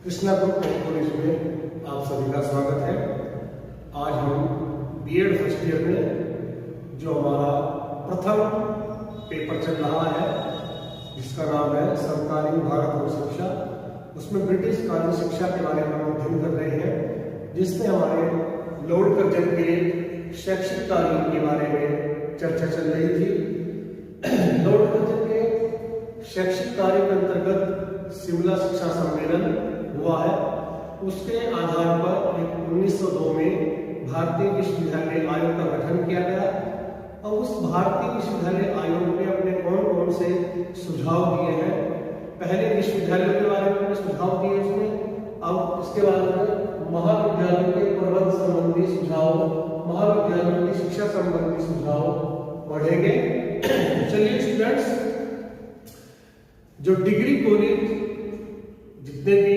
Krishna group of college में आप सभी का स्वागत है। आज हम बीएड फर्स्ट ईयर में जो हमारा प्रथम पेपर चल रहा है जिसका नाम है सरकारी भारत और शिक्षा, उसमें ब्रिटिश कालीन शिक्षा के बारे में हम अध्ययन कर रहे हैं, जिसमें हमारे लॉर्ड कर्जन के शैक्षिक कालीन के बारे में चर्चा चल रही थी। लॉर्ड कर्जन के शैक्षिक कार्य के अंतर्गत शिमला शिक्षा सम्मेलन हुआ है। उसके आधार पर 1902 में भारतीय विश्वविद्यालय आयोग का गठन किया गया और उस भारतीय विश्वविद्यालय आयोग ने अपने कौन कौन से सुझाव दिए हैं। पहले विश्वविद्यालयों के बारे में सुझाव दिए उसने, अब इसके बाद में महाविद्यालयों के प्रबंध संबंधी सुझाव, महाविद्यालयों की शिक्षा संबंधी सुझाव पढ़ेंगे। चलिए स्टूडेंट्स, जो डिग्री कॉलेज जितने भी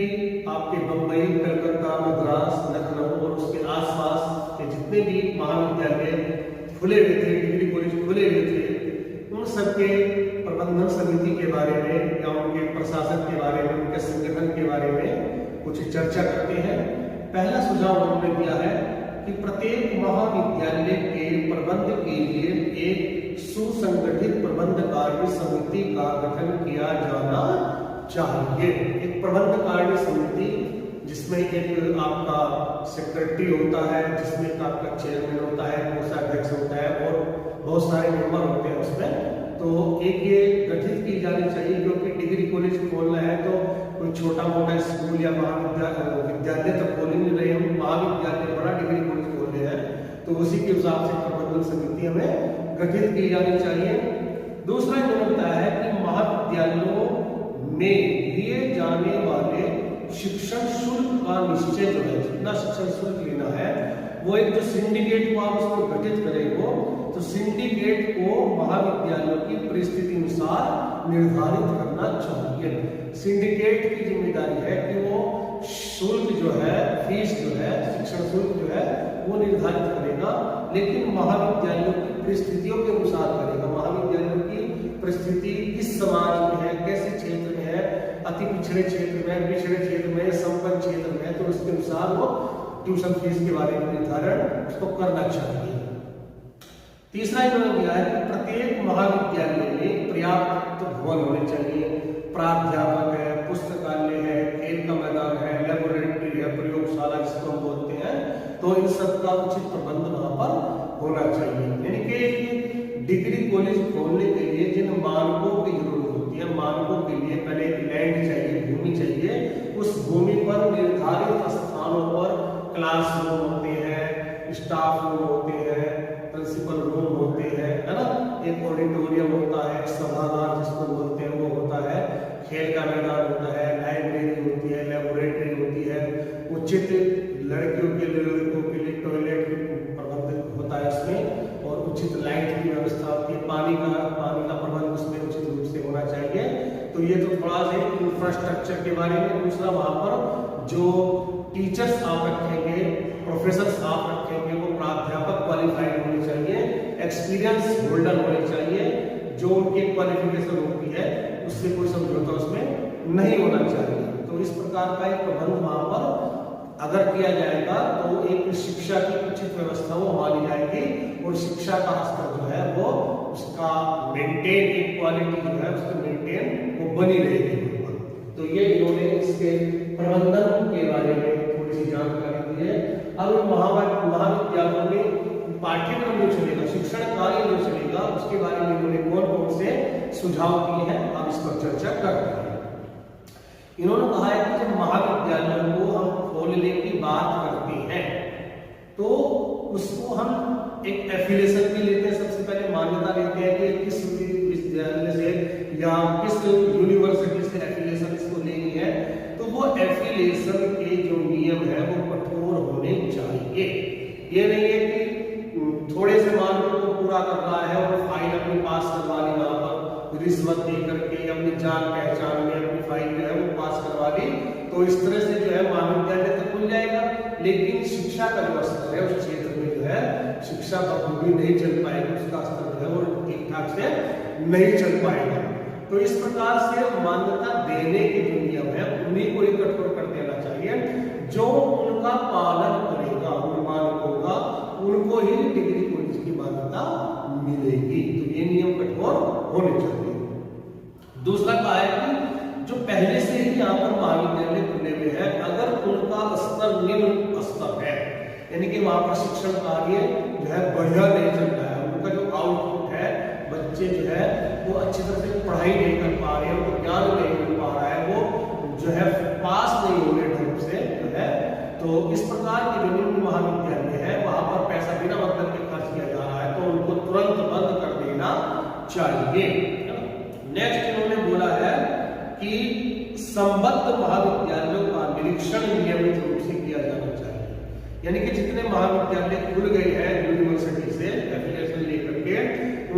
आपके बंबई, कलकत्ता, मद्रास, लखनऊ और उसके आसपास के जितने भी महाविद्यालय खुले हुए थे, डिग्री कॉलेज खुले हुए थे, उन सबके प्रबंधन समिति के बारे में या उनके प्रशासन के बारे में, उनके संगठन के बारे में कुछ चर्चा करते हैं। पहला सुझाव उन्होंने दिया है कि प्रत्येक महाविद्यालय के प्रबंध के लिए एक सुसंगठित प्रबंध कार्य समिति का गठन किया जाना चाहिए। एक प्रबंध कार्य समिति जिसमें एक आपका सेक्रेटरी होता है, जिसमें एक आपका चेयरमैन होता है, कोषाध्यक्ष होता है और बहुत सारे मेंबर होते हैं उसमें। तो एक ये गठित की जानी चाहिए, क्योंकि डिग्री कॉलेज खोलना है तो कोई छोटा मोटा स्कूल या विद्यालय तो खोल ही नहीं रहे हम, महाविद्यालय बड़ा डिग्री कॉलेज खोल रहे हैं, तो उसी के हिसाब से प्रबंधन समिति हमें गठित की जानी चाहिए। दूसरा ये होता है कि महाविद्यालयों में लिए जाने वाले शिक्षण शुल्क का निश्चय जो है, जितना शिक्षण शुल्क लेना है वो एक जो सिंडिकेट को आप उसको गठित करेंगे, तो सिंडिकेट को महाविद्यालयों की परिस्थिति अनुसार निर्धारित करना चाहिए। सिंडिकेट की जिम्मेदारी है कि वो शुल्क जो है, फीस जो है, शिक्षण शुल्क जो है वो निर्धारित करेगा, लेकिन महाविद्यालयों की परिस्थितियों के अनुसार करेगा। महाविद्यालयों की परिस्थिति किस समाज में है, कैसे क्षेत्र में है, अति पिछड़े क्षेत्र में, पिछड़े क्षेत्र में, संपन्न क्षेत्र में, तो उसके अनुसार वो ट्यूशन फीस के बारे में निर्धारण उसको करना चाहिए। तीसरा इन्होंने दिया है कि प्रत्येक महाविद्यालय में पर्याप्त भवन होने चाहिए, प्राध्यापक है, पुस्तकालय है, खेल का मैदान है, लेबोरेटरी है, प्रयोगशाला जिसको हम बोलते हैं, तो इन सब का उचित प्रबंध वहां पर होना चाहिए। यानी कि डिग्री कॉलेज खोलने के लिए जिन मानकों की जरूरत होती है, मानकों के लिए पहले लैंड चाहिए, भूमि चाहिए, उस भूमि पर निर्धारित स्थानों पर क्लासरूम होते हैं, स्टाफ रूम होते हैं, प्रिंसिपल रूम होते हैं, है ना, एक ऑडिटोरियम होता है, एक सभागार जिसको बोलते हैं वो होता है, खेल का मैदान होता है, लाइब्रेरी होती है, लेबोरेटरी होती है, उचित लड़कियों के लिए, लड़कों के लिए टॉयलेट प्रबंध होता है उसमें, और उचित लाइट की व्यवस्था होती है, पानी का प्रबंध उसमें उचित रूप से होना चाहिए। तो ये तो थोड़ा सा इंफ्रास्ट्रक्चर के बारे में। दूसरा, वहां पर जो टीचर्स आप रखेंगे, प्रोफेसर्स आप रखेंगे, वो प्राध्यापक क्वालिफाइड होने चाहिए, एक्सपीरियंस होल्डर होने चाहिए, जो उनकी क्वालिफिकेशन होती है उससे कोई समझौता उसमें नहीं होना चाहिए। तो इस प्रकार का एक प्रबंध वहां पर अगर किया जाएगा तो एक शिक्षा की उचित व्यवस्था वो मानी जाएगी और शिक्षा का स्तर जो है वो उसका मेंटेन, एक क्वालिटी जो है उसकी मेंटेन वो बनी रहेगी। तो ये इन्होंने इसके प्रबंधन के बारे में थोड़ी सी जानकारी दी है। अब महाविद्यालयों में पाठ्यक्रम जो चलेगा, शिक्षण कार्य जो चलेगा, उसके बारे में इन्होंने कौन कौन से सुझाव दिए हैं, अब इस पर चर्चा करते हैं। इन्होंने कहा है कि जब महाविद्यालयों को हम खोलने की बात करते हैं तो उसको हम एक एफिलिएशन भी लेते हैं, सबसे पहले मान्यता लेते हैं कि किस विश्वविद्यालय से या किस यूनिवर्सिटी से एफिलिएशन इसको लेनी है। तो वो एफिलिएशन के जो नियम है वो कठोर होने चाहिए। ये नहीं है कि थोड़े से मानकों को पूरा कर रहा है और फाइल अपनी पास करवा ली, वहां पर रिश्वत दे करके अपनी जान पहचान में अपनी फाइल जो है वो पास करवा दी, तो इस तरह से जो है महाविद्यालय तक खुल जाएगा, लेकिन शिक्षा का जो स्तर है उस क्षेत्र में जो है शिक्षा बखूबी नहीं चल पाएगी, उसका स्तर जो है वो ठीक ठाक से नहीं चल पाएगा। तो इस प्रकार से मान्यता देने के जो नियम है उन्हीं को ही कठोर कर देना और होने चाहिए। दूसरा कहा है कि जो पहले से ही यहाँ पर महाविद्यालय खुले हुए हैं, अगर उनका स्तर निम्न स्तर है, यानी कि वहां पर शिक्षण कार्य जो है बढ़िया नहीं चल रहा है, उनका जो आउटपुट है, बच्चे जो है वो अच्छी तरह से पढ़ाई नहीं कर पा रहे हैं, उनको ज्ञान नहीं मिल पा रहा है, वो जो है पास नहीं हो रहे ढंग से जो है, तो इस प्रकार के जो निम्न महाविद्यालय है वहां पर पैसा बिना मतलब के खर्च किया जा रहा है, तो उनको तुरंत बंद कर देना चाहिए। नेक्स्ट इन्होंने बोला है कि संबद्ध महाविद्यालयों का निरीक्षण नियमित रूप से किया जाना चाहिए, यानी कि जितने महाविद्यालय खुल गए हैं यूनिवर्सिटी से एफिलिएशन लेकर के,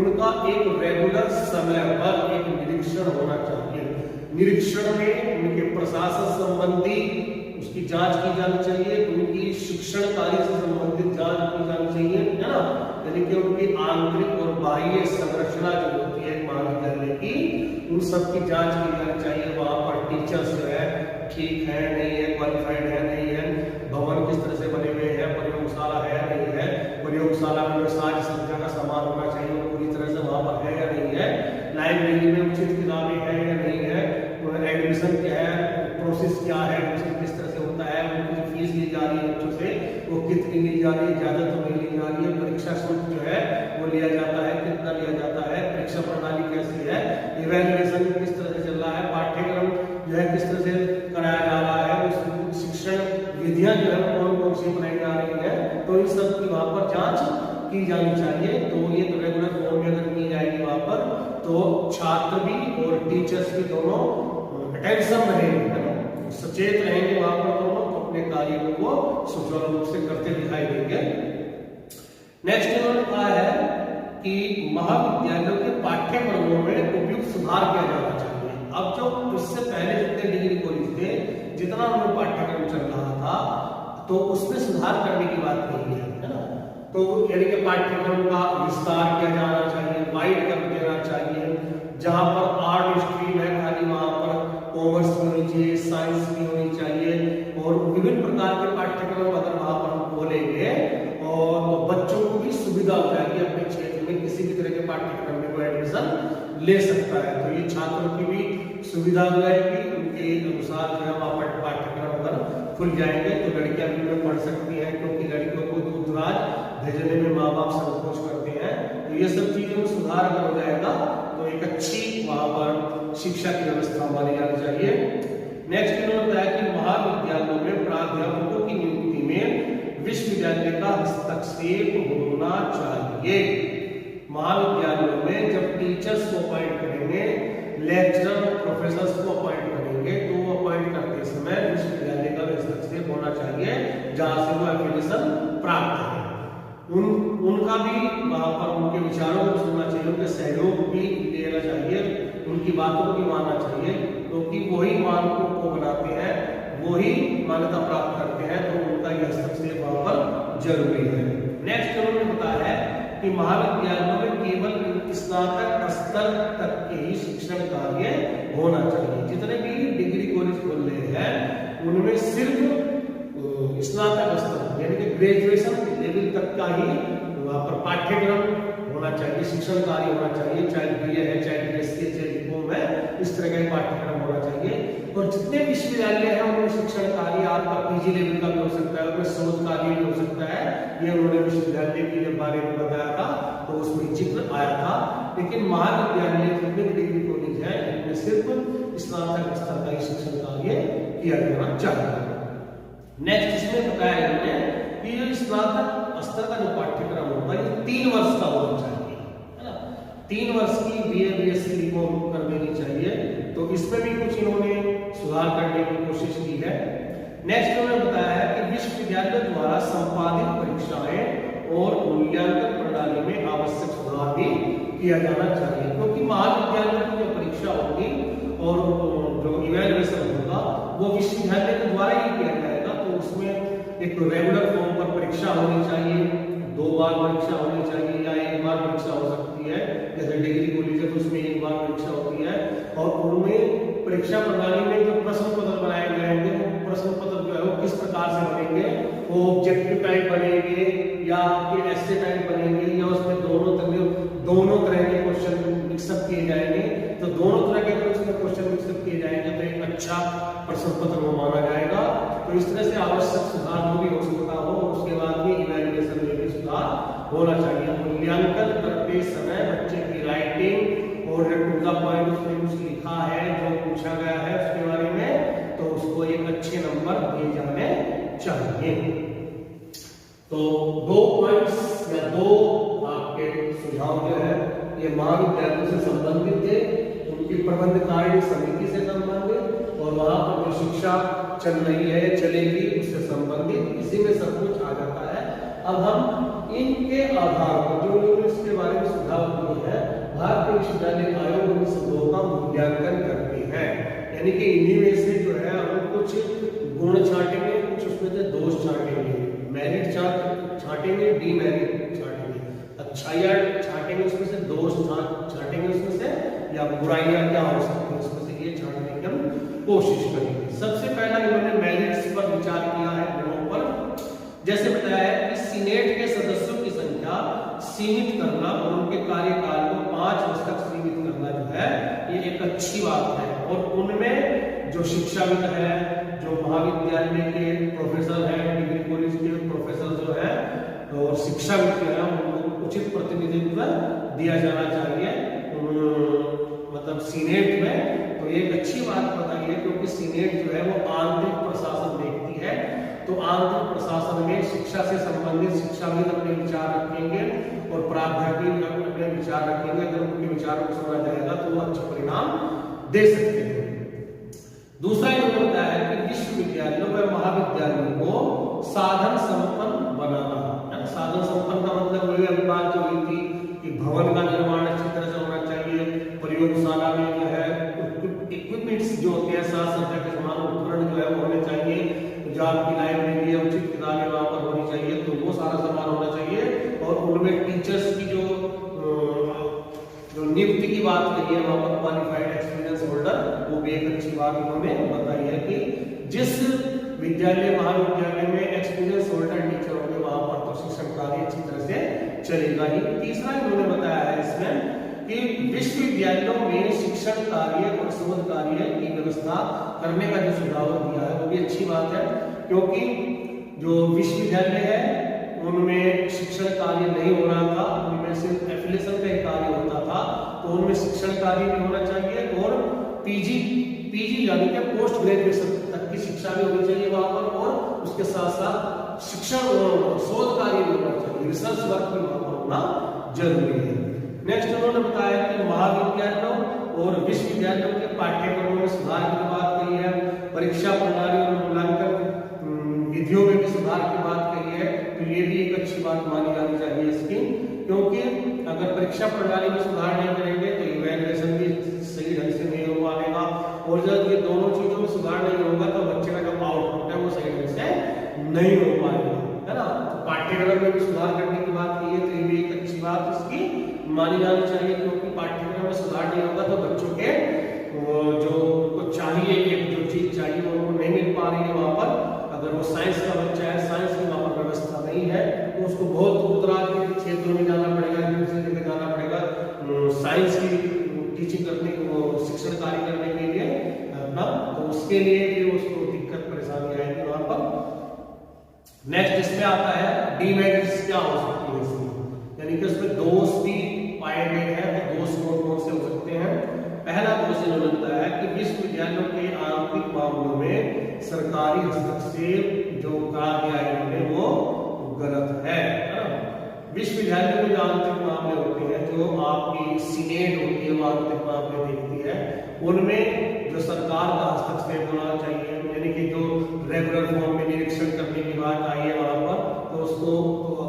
उनका एक रेगुलर समय पर एक निरीक्षण होना चाहिए। निरीक्षण में उनके प्रशासन संबंधी उसकी जांच की जानी चाहिए, उनकी शिक्षण कार्य से संबंधित जांच की जानी चाहिए, है ना, यानी कि उनकी आंतरिक और बाह्य संरचना जो होती है महाविद्यालय की, उन सब की जांच की जानी चाहिए। वहां पर टीचर्स जो है ठीक है नहीं है, क्वालिफाइड है नहीं है, भवन किस तरह से बने हुए हैं, प्रयोगशाला है नहीं है, प्रयोगशाला में सारी संख्या का सामान होना चाहिए पूरी तरह से वहां पर है या नहीं है, लाइब्रेरी में उचित किताबें हैं या नहीं है, एडमिशन क्या है, प्रोसेस क्या है, किस तरह से होता है, उनकी फीस ली जा रही है बच्चों से वो कितनी ली जा रही है, ज्यादा तो नहीं ली जा रही है, परीक्षा शुल्क जो है वो लिया जाता है, कितना लिया जाता है, परीक्षा प्रणाली कैसी है, इवैल्यूएशन किस तरह से चल रहा है, पाठ्यक्रम जो है किस तरह से कराया जा रहा है, उस शिक्षण विधियां जो है कौन कौन सी बनाई जा रही है, तो इन सब की वहां पर जांच की जानी चाहिए। तो ये तो रेगुलर फॉर्म में अगर की जाएगी वहां पर, तो छात्र भी और टीचर्स भी दोनों अटेंशन रहेंगे, सचेत रहेंगे वहां पर दोनों, तो अपने कार्यों को सुचारू रूप से करते दिखाई देंगे। नेक्स्ट इन्होंने कहा है कि महाविद्यालयों के पाठ्यक्रमों में उपयुक्त सुधार किया जाना चाहिए। अब जो इससे पहले जितने डिग्री कॉलेज थे, जितना उनमें पाठ्यक्रम चल रहा था, तो उसमें सुधार करने की बात नहीं है ना, तो यानी कि पाठ्यक्रम का विस्तार किया जाना चाहिए, वाइड कर देना चाहिए, जहां पर आर्ट स्ट्रीम है खाली वहां पर कॉमर्स भी होनी चाहिए, साइंस भी होनी चाहिए, और विभिन्न प्रकार के पाठ्यक्रम अगर वहां पर हम खोलेंगे और तो बच्चों को भी सुविधा हो जाएगी, अपने क्षेत्र में किसी भी तरह के पाठ्यक्रम में वो एडमिशन ले सकता है, तो ये छात्रों की भी सुविधा हो जाएगी, उनके अनुसार जो है वहां पर पाठ्यक्रम अगर खुल जाएंगे तो लड़कियां भी में पढ़ सकती हैं, क्योंकि लड़कियों को दूर दराज भेजने में माँ बाप संकोच करते हैं, तो ये सब चीजों में सुधार अगर हो जाएगा तो एक अच्छी वहां पर शिक्षा की व्यवस्था हमारी जानी चाहिए। नेक्स्ट इन्होंने बताया कि महाविद्यालयों में प्राध्यापकों की नियुक्ति में विश्वविद्यालय का हस्तक्षेप होना चाहिए। महाविद्यालयों में जब टीचर्स को अपॉइंट करेंगे, लेक्चरर प्रोफेसर्स को अपॉइंट करेंगे, तो वो अपॉइंट करते समय विश्वविद्यालय का हस्तक्षेप होना चाहिए, जहां से वो एफिलिएशन प्राप्त है। उनका भी वहां पर उनके विचारों को सुनना चाहिए, उनके सहयोग भी लेना चाहिए, उनकी बातों को भी मानना चाहिए, क्योंकि वही मानकों को बनाते हैं, वही मान्यता प्राप्त करते हैं, तो उनका यह हस्तक्षेप वहां पर जरूरी है। नेक्स्ट उन्होंने बताया है कि महाविद्यालयों में केवल स्नातक स्तर तक के ही शिक्षण कार्य होना चाहिए। जितने भी डिग्री कॉलेज खोल रहे हैं उनमें सिर्फ स्नातक स्तर यानी कि ग्रेजुएशन लेवल तक का ही वहां पर पाठ्यक्रम होना चाहिए, शिक्षण कार्य होना चाहिए, चाहे बीए है, चाहे बीएससी है, चाहे बीकॉम है, इस तरह का पाठ्यक्रम होना चाहिए। और जितने विश्वविद्यालय हैं उनमें शिक्षण कार्य आपका पीजी लेवल का भी हो सकता है, उसमें शोध कार्य भी हो सकता है, ये उन्होंने विश्वविद्यालय के बारे में बताया था, तो उसमें जिक्र आया था। लेकिन महाविद्यालय जितने भी डिग्री कॉलेज है इनमें सिर्फ स्नातक स्तर का ही शिक्षण कार्य किया जाना चाहिए। नेक्स्ट इसमें बताया इन्होंने कि जो स्नातक स्तर का जो पाठ्यक्रम होगा ये 3 वर्ष का होना चाहिए, है ना, 3 वर्ष की बीए बीएससी बीकॉम कर देनी चाहिए, तो इसमें भी कुछ इन्होंने सुधार करने की कोशिश की है। नेक्स्ट उन्होंने बताया है कि विश्वविद्यालय द्वारा संपादित परीक्षाएं और मूल्यांकन प्रणाली में आवश्यक सुधार भी किया जाना चाहिए, क्योंकि महाविद्यालय की जो परीक्षा होगी और जो इवैल्यूएशन होगा वो विश्वविद्यालय के द्वारा ही किया जाएगा, तो उसमें एक रेगुलर फॉर्म पर परीक्षा होनी चाहिए, 2 बार परीक्षा होनी चाहिए या 1 बार परीक्षा हो सकती है, जैसे डिग्री कॉलेज है तो उसमें 1 बार परीक्षा होती है, और उनमें परीक्षा प्रणाली में जो प्रश्न पत्र बनाए जाएंगे वो प्रश्न पत्र जो है वो किस प्रकार से बनेंगे, वो ऑब्जेक्टिव टाइप बनेंगे या आपके ऐसे टाइप बनेंगे, या उसमें दोनों तरह के क्वेश्चन मिक्सअप किए जाएंगे, तो दोनों तरह के अगर उसमें क्वेश्चन मिक्सअप किए जाएंगे तो एक अच्छा प्रश्न पत्र वो माना जाएगा। तो इस तरह से आवश्यक सुधार जो भी हो सकता हो, उसके बाद भी इवैल्यूएशन में भी सुधार होना चाहिए। मूल्यांकन करते समय बच्चे की राइटिंग और टू द पॉइंट उसमें कुछ लिखा है, जो पूछा गया है उसके बारे में, तो उसको एक अच्छे नंबर दिए जाने चाहिए। तो 2 पॉइंट्स या 2 आपके सुझाव जो है ये महाविद्यालयों से संबंधित थे, उनकी प्रबंधकारिणी समिति से संबंधित और वहां पर जो शिक्षा चल रही है चलेगी उससे संबंधित, इसी में सब कुछ आ जाता है। अब हम इनके आधार पर जो लोग इसके बारे में सुझाव दिए हैं, भारतीय विश्वविद्यालय आयोग 1902 का मूल्यांकन करते हैं, यानी कि इन्हीं में से जो है हम कुछ गुण छांटेंगे, कुछ उसमें से दोष छांटेंगे, मेरिट छांटेंगे, डीमेरिट छांटेंगे, अच्छाइयां छांटेंगे, उसमें से दोष छांटेंगे, उसमें से या बुराइयां क्या हो सकती है उसमें से, ये छांटने की हम कोशिश करेंगे। सबसे पहला इन्होंने मेरिट्स पर विचार किया है, गुणों पर। जैसे बताया है कि सीनेट के सदस्यों की संख्या सीमित करना और उनके कार्यकाल को 5 वर्ष तक सीमित करना जो है ये एक अच्छी बात है, और उनमें जो शिक्षाविद है, जो महाविद्यालय के प्रोफेसर हैं, डिग्री कॉलेज के प्रोफेसर जो है और शिक्षाविद जो है उनको उचित प्रतिनिधित्व दिया जाना चाहिए मतलब सीनेट में। तो ये एक अच्छी बात बताई है, क्योंकि सीनेट जो है वो आंतरिक प्रशासन देखती है, तो आंतरिक प्रशासन में शिक्षा से संबंधित शिक्षाविद अपने विचार रखेंगे और प्राध्यापक अपने विचार रखेंगे। अगर उनके विचारों को सुना जाएगा तो वो अच्छे परिणाम दे सकते हैं। दूसरा ये होता है कि विश्वविद्यालयों व महाविद्यालयों को साधन संपन्न बनाना। साधन संपन्न का मतलब वही अभी बात जो हुई थी कि भवन का निर्माण अच्छी तरह से होना चाहिए, प्रयोगशाला में जो है इक्विपमेंट्स जो होते हैं, साथ सज्जा के समान उपकरण जो है वो होने चाहिए, जो आपकी लाइब्रेरी है उचित किताबें वहां पर होनी चाहिए, तो वो सारा सामान होना चाहिए। और उनमें टीचर्स की जो नियुक्ति की बात कही है वहां पर क्वालिफाइड एक्सपीरियंस होल्डर, वो भी एक अच्छी बात उन्होंने बताई है कि जिस विद्यालय महाविद्यालय में एक्सपीरियंस होल्डर टीचर होंगे वहां पर तो शिक्षण कार्य अच्छी तरह से चलेगा ही। तीसरा इन्होंने बताया है इसमें कि विश्वविद्यालयों में शिक्षण कार्य और शोध कार्य की व्यवस्था करने का जो सुझाव दिया है वो भी अच्छी बात है, क्योंकि जो विश्वविद्यालय है उनमें शिक्षण कार्य नहीं हो रहा था, उनमें सिर्फ एफिलिएशन का कार्य होता था, तो उनमें शिक्षण कार्य भी होना चाहिए और पीजी यानी कि पोस्ट ग्रेजुएशन तक की शिक्षा भी होनी चाहिए वहां पर, और उसके साथ साथ शिक्षण और शोध कार्य भी होना चाहिए, रिसर्च वर्क भी वहां पर होना जरूरी है। नेक्स्ट उन्होंने बताया कि महाविद्यालयों और विश्वविद्यालयों के पाठ्यक्रमों में सुधार की बात कही है, परीक्षा प्रणाली और मूल्यांकन विधियों में भी सुधार की बात कही है, तो ये भी एक अच्छी बात मानी जानी चाहिए इसकी, क्योंकि अगर परीक्षा प्रणाली में सुधार नहीं करेंगे तो इवैल्यूएशन भी सही ढंग से नहीं हो पाएगा, और जब ये दोनों चीजों में सुधार नहीं होगा तो बच्चे का जो आउटपुट है वो सही ढंग से नहीं हो पाएगा, है ना। तो पाठ्यक्रम में भी सुधार करने की बात की है, तो ये भी एक अच्छी बात इसकी मानी जानी चाहिए, क्योंकि पाठ्यक्रम में सुधार नहीं होगा तो बच्चों के जो उनको चाहिए, एक जो चीज चाहिए वो उनको नहीं मिल पा रही है वहां पर। अगर वो साइंस का बच्चा है, साइंस की वहां पर व्यवस्था नहीं है, तो उसको बहुत दूर दराज के क्षेत्रों में जाना पड़ेगा, दूसरी जगह जाना पड़ेगा साइंस की टीचिंग करने को, शिक्षण कार्य करने के लिए अपना, तो उसके लिए भी उसको दिक्कत परेशानी आएगी वहां पर। नेक्स्ट इसमें आता है डीमेरिट्स क्या हो सकती है इसमें, यानी कि उसमें दोष भी पाए गए हैं, तो दोष कौन कौन से हो सकते हैं। पहला दोष इन्होंने बताया है कि विश्वविद्यालयों के आंतरिक मामलों में सरकारी हस्तक्षेप जो कहा गया है इन्होंने वो गलत है। विश्वविद्यालय में जो आंतरिक मामले होते हैं, जो आपकी सीनेट होती है वो आंतरिक मामले देखती है, उनमें जो सरकार का हस्तक्षेप होना चाहिए, यानी कि जो रेगुलर फॉर्म में निरीक्षण करने की बात आई है वहां पर, तो उसको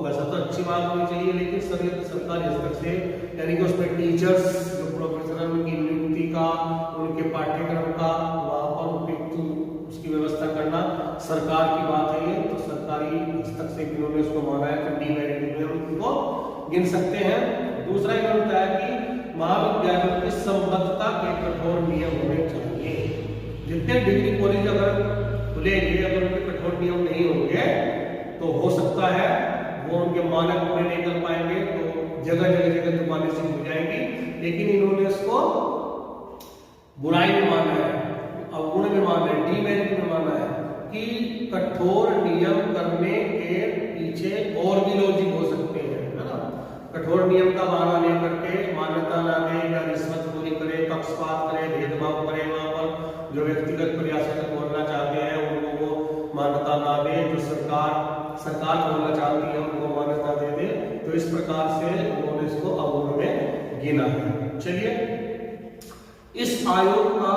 वैसा तो अच्छी बात होनी चाहिए, लेकिन सरकारी हस्तक्षेप यानी कि उसमें टीचर्स जो प्रोफेसर उनकी नियुक्ति का, उनके पाठ्यक्रम का वहां पर उपयुक्त उसकी व्यवस्था करना सरकार की बात है ये, तो सरकारी हस्तक्षेप इन्होंने उसको माना है, तो डीमेरिट में उनको गिन सकते हैं। दूसरा इन्होंने बताया कि महाविद्यालयों की संबद्धता के कठोर नियम होने चाहिए। जितने डिग्री कॉलेज अगर खुलेंगे, अगर उनके कठोर नियम नहीं होंगे तो हो सकता है वो उनके मानक पूरे नहीं कर पाएंगे, तो जगह जगह तो पॉलिसी हो जाएंगी, लेकिन इन्होंने इसको बुराई में माना है, अवगुण में माना है, डीमेरिट में माना है कि कठोर नियम करने के पीछे और भी लॉजिक हो सकते हैं, है ना। कठोर नियम का बहाना नहीं करके मान्यता ना दे या रिश्वतखोरी करे, पक्षपात करे, भेदभाव करे, वहां पर जो व्यक्तिगत प्रयास से बोलना चाहते हैं उनको वो मान्यता ना दे, जो सरकार बोलना चाहती है उनको मान्यता दे दे, तो इस प्रकार से उन्होंने इसको अवगुण में गिना है। चलिए, इस आयोग का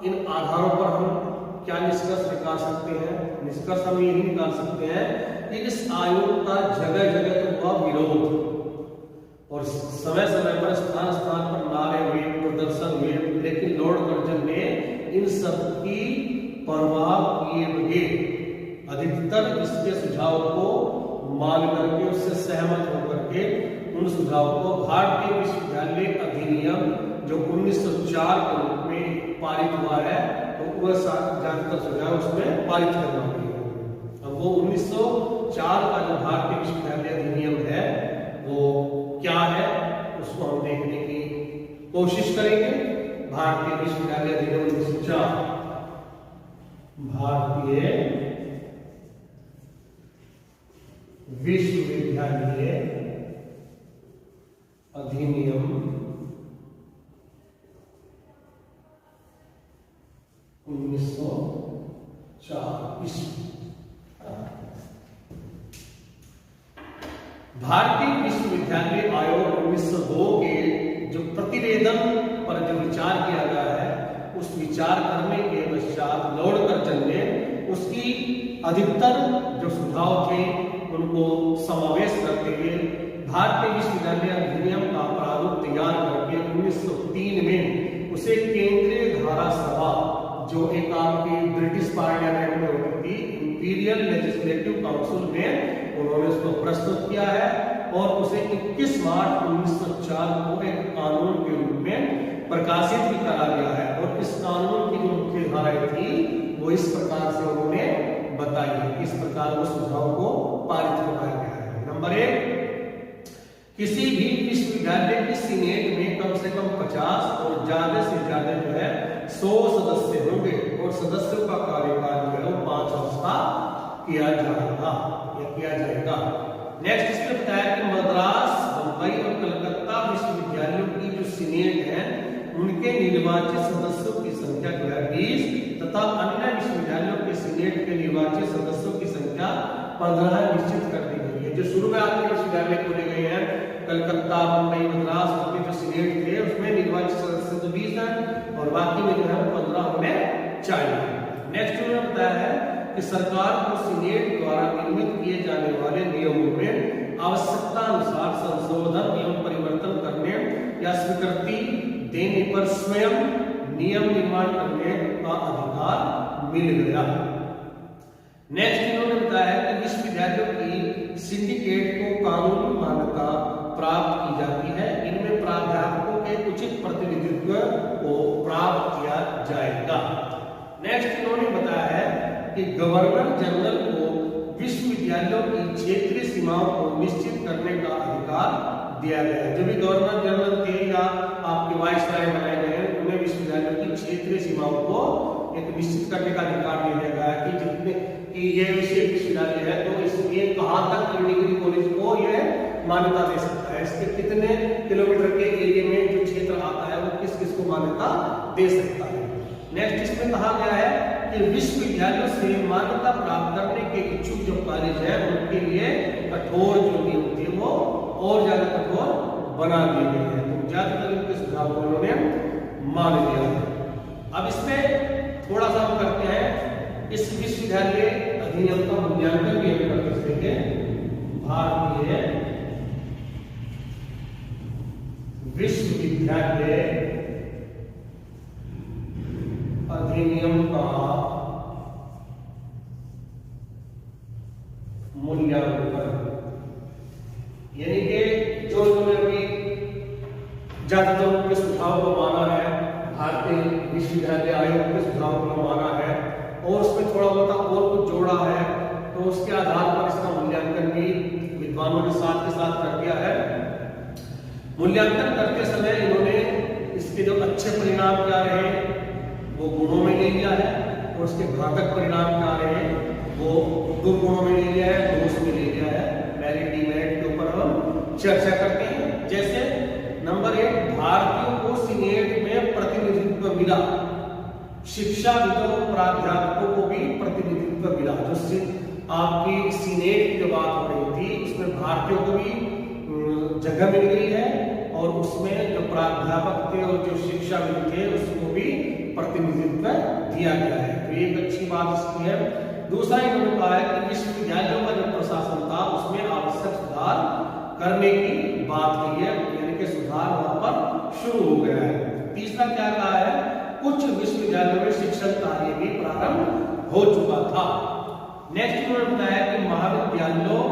इन आधारों पर हम क्या निष्कर्ष निकाल सकते हैं? निष्कर्ष हम यही निकाल सकते हैं कि इस आयोग का जगह जगह तो हुआ विरोध और समय समय पर स्थान स्थान पर नारे हुए, प्रदर्शन हुए, लेकिन लॉर्ड कर्जन ने इन सब की परवाह किए बगैर अधिकतर इसके सुझाव को मान करके, उससे सहमत होकर के उन सुझाव को भारतीय विश्वविद्यालय अधिनियम जो 1904 के रूप में पारित हुआ है, तो वह ज्यादातर सुझाव उसमें पारित करना होगा। अब वो 1904 का जो भारतीय विश्वविद्यालय अधिनियम है वो क्या है, उसको हम देखने की कोशिश करेंगे। भारतीय विश्वविद्यालय अधिनियम 1904, भारतीय विश्वविद्यालय अधिनियम 1904 ईस्वी। भारतीय विश्वविद्यालय आयोग 1902 के जो प्रतिवेदन पर जो विचार किया गया है, उस विचार करने के पश्चात लॉर्ड कर्जन ने उसकी अधिकतर जो सुझाव थे उनको समावेश करते हुए भारतीय विश्वविद्यालय अधिनियम का प्रारूप तैयार करके 1903 में उसे केंद्रीय धारा सभा, जो एक आपकी ब्रिटिश पार्लियामेंट में होती थी, इंपीरियल लेजिस्लेटिव काउंसिल में उन्होंने उसको प्रस्तुत किया है और उसे 21 मार्च 1904 को एक कानून के रूप में प्रकाशित भी करा गया है। और इस कानून की जो मुख्य धाराएं थी वो इस प्रकार से उन्होंने बताई है, इस प्रकार वो सुझाव को पारित करवाया गया है। नंबर 1, किसी भी विश्वविद्यालय की सीनेट में कम से कम 50 और ज्यादा से ज्यादा जो है 100 सदस्य होंगे और सदस्यों का कार्यकाल जो है वो 5 वर्ष का किया जाएगा या किया जाएगा। नेक्स्ट इसमें बताया कि मद्रास, बंबई और कलकत्ता विश्वविद्यालयों की जो सीनेट है उनके निर्वाचित सदस्यों की संख्या जो है 20 तथा अन्य विश्वविद्यालयों के सीनेट के निर्वाचित सदस्यों की संख्या 15 निश्चित कर दी गई है। जो शुरू में आपके विश्वविद्यालय खोले गए हैं, कलकत्ता, बंबई, मद्रास, उनके जो सीनेट थे उसमें निर्वाचित सदस्य तो 20 हैं और बाकी में जो है 15 हमें चाहिए। नेक्स्ट उन्होंने बताया है कि सरकार को सीनेट द्वारा निर्मित किए जाने वाले नियमों में आवश्यकता अनुसार संशोधन एवं परिवर्तन करने या स्वीकृति देने पर स्वयं नियम निर्माण करने का अधिकार मिल गया। नेक्स्ट इन्होंने बताया कि विश्वविद्यालयों की सिंडिकेट को कानूनी मान्यता प्राप्त की जाती है, इनमें प्राध्यापकों के उचित प्रतिनिधित्व को प्राप्त किया जाएगा। नेक्स्ट इन्होंने बताया है कि गवर्नर जनरल को विश्वविद्यालयों की क्षेत्रीय सीमाओं को निश्चित करने का अधिकार दिया गया है। जो भी गवर्नर जनरल थे या आपके वाइसराय बनाए गए हैं, उन्हें विश्वविद्यालयों की क्षेत्रीय सीमाओं को एक निश्चित करने का अधिकार दिया गया है कि जितने कि ये विश्वविद्यालय है तो इसमें कहां तक डिग्री कॉलेज को यह मान्यता दे सकता है, इसके कितने किलोमीटर के एरिया में जो क्षेत्र आता है वो किस किस को मान्यता दे सकता है। नेक्स्ट इसमें कहा गया है कि विश्वविद्यालयों से मान्यता प्राप्त करने के इच्छुक जो कॉलेज है उनके लिए कठोर जो नियम थे वो और ज्यादा कठोर बना दिए गए हैं, तो ज्यादातर इनके सुझाव को उन्होंने मान लिया है। अब इसमें थोड़ा सा हम करते हैं, इस विश्वविद्यालय अधिनियम का मूल्यांकन भी हम करते देखेंगे। भारतीय विश्वविद्यालय अधिनियम का मूल्यांकन, यानी कि जो उन्होंने ज्यादातर उनके सुझाव को माना है, भारतीय विश्वविद्यालय आयोग के सुझाव को माना है और उसमें थोड़ा बहुत और कुछ जोड़ा है, तो उसके आधार पर इसका मूल्यांकन भी विद्वानों ने साथ के साथ कर दिया है। मूल्यांकन करते समय इन्होंने इसके जो अच्छे परिणाम क्या रहे वो गुणों में ले लिया है, और उसके घातक परिणाम क्या रहे वो दुर्गुणों में ले लिया है, दोष में ले लिया है। मेरिट डीमेरिट के ऊपर हम चर्चा करते हैं। जैसे नंबर 1, भारतीयों को सीनेट में प्रतिनिधित्व मिला, शिक्षाविदों प्राध्यापकों को भी प्रतिनिधित्व मिला। जो आपकी सीनेट की बात हो रही थी उसमें भारतीयों को भी जगह मिल गई है, और उसमें जो प्राध्यापक थे और जो शिक्षाविद थे उसको भी प्रतिनिधित्व दिया गया है। तो एक अच्छी बात इसकी है। दूसरा इन्होंने कहा है कि विश्वविद्यालयों का जो प्रशासन था उसमें आवश्यक सुधार करने की बात की है, यानी कि सुधार वहां पर शुरू हो गया है। तीसरा क्या कहा है, कुछ विश्वविद्यालयों में शिक्षण कार्य भी प्रारंभ हो चुका था। नेक्स्ट इन्होंने बताया कि महाविद्यालयों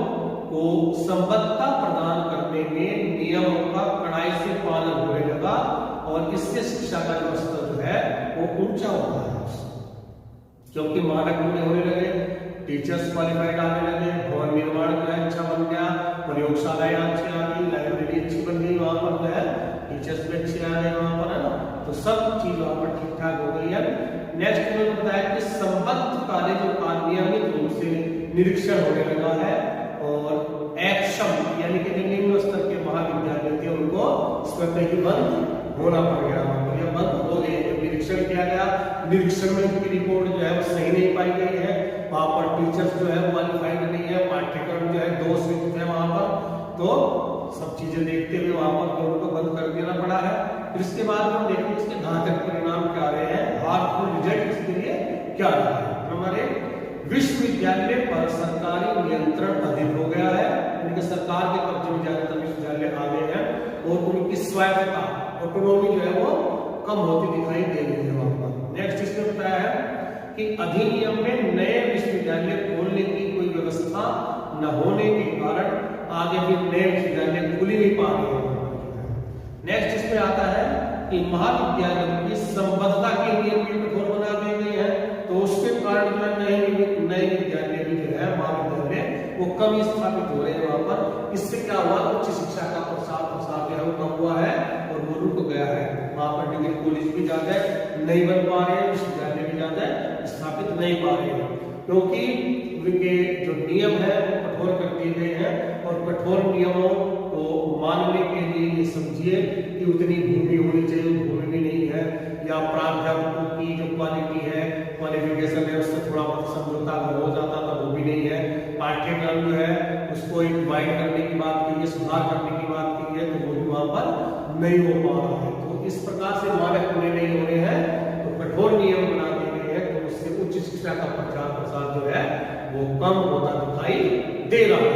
को संबद्धता प्रदान करने में नियमों का कड़ाई से पालन होने लगा, और इससे शिक्षा का जो स्तर जो है वो ऊंचा होता है, क्योंकि मानक पूरे होने लगे, टीचर्स क्वालिफाइड आने लगे, भवन निर्माण जो है अच्छा बन गया, प्रयोगशालाएं अच्छी आ गई, लाइब्रेरी अच्छी बन गई, वहां पर जो है टीचर्स भी अच्छे आ गए वहां पर, है ना। तो सब चीज वहां पर ठीक ठाक हो गई है। नेक्स्ट इन्होंने बताया कि संबद्ध कॉलेजों का नियमित रूप से निरीक्षण होने लगा है, और एक्शन यानी कि जो निम्न स्तर के महाविद्यालय थे उनको स्वतः ही बंद होना पड़ गया, या बंद हो गए। जब निरीक्षण किया गया, निरीक्षण में उनकी रिपोर्ट जो है वो सही नहीं पाई गई है, वहां पर टीचर्स जो है क्वालिफाइड नहीं है, पाठ्यक्रम जो है दोष युक्त है वहां पर, तो सब चीजें देखते हुए वहां पर उनको बंद कर देना पड़ा है। फिर इसके बाद हम देखेंगे इसके घातक परिणाम क्या रहे हैं, हार्मफुल रिजल्ट इसके लिए क्या रहा है। नंबर 1, विश्वविद्यालय पर सरकारी नियंत्रण अधिक हो गया है, उनके सरकार के कब्जे में ज्यादातर विश्वविद्यालय आ गए हैं, और उनकी स्वायत्तता ऑटोनॉमी जो है वो कम होती दिखाई दे रही है वहां पर। नेक्स्ट इसमें बताया है कि अधिनियम में नए विश्वविद्यालय खोलने की कोई व्यवस्था न होने के कारण आगे भी नए विश्वविद्यालय खुल नहीं पा रहे हैं। नेक्स्ट इसमें आता है कि महाविद्यालयों की संबद्धता के नियम भी कठोर बना दिए गए हैं, तो उसके कारण जो है नए विद्यालय भी जो है महाविद्यालय वो कम स्थापित हो रहे हैं वहां पर। इससे क्या हुआ, उच्च शिक्षा का प्रसार जो है वो कम हुआ है और वो रुक गया है। वहां पर डिग्री कॉलेज भी ज्यादा नहीं बन पा रहे हैं, विश्वविद्यालय भी ज्यादा स्थापित नहीं पा रहे हैं, क्योंकि उनके जो नियम है वो कठोर कर दिए गए हैं, और कठोर नियमों को मानने के लिए ये समझिए कि उतनी भूमि होनी चाहिए, भूमि भी नहीं है, या प्राध्यापकों की जो क्वालिटी है, क्वालिफिकेशन है, उससे थोड़ा बहुत समझौता हो जाता था, वो भी नहीं है। पाठ्यक्रम जो है उसको एक वाइड करने की बात की है, सुधार करने की बात की है, तो वो भी वहां पर नहीं हो पा रहा है। तो इस प्रकार से मानक पूरे नहीं हो रहे हैं, तो कठोर नियम बना दिए गए हैं, तो उससे उच्च शिक्षा का प्रचार प्रसार जो है वो कम होता दिखाई दे रहा है।